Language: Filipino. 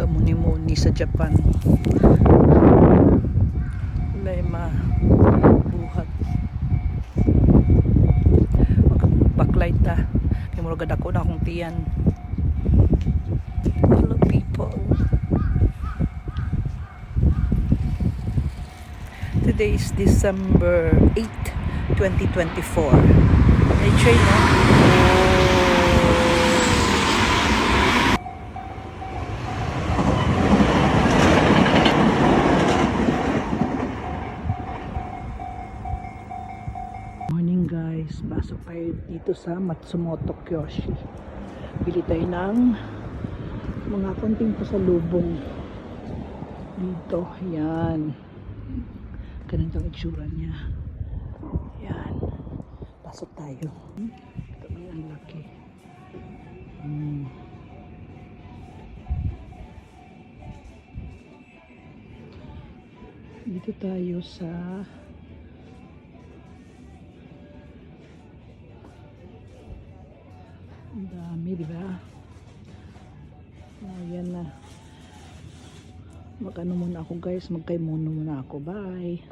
Gamuni-muni sa Japan. Lema buhat. Backlight ta. Kaya murag ako na akong tiyan. Hello people. Today is December 8, 2024. Ay, train na. Morning guys, pasok tayo dito sa Matsumoto Kyoshi. Bili tayo ng mga konting pasalubong dito. Yan, ganito ang itsura niya. Yan, pasok tayo. Ito ay ang laki. Dito tayo sa ang dami, diba? Ayan na. Mag-ano muna ako guys, magkaimuno muna ako. Bye!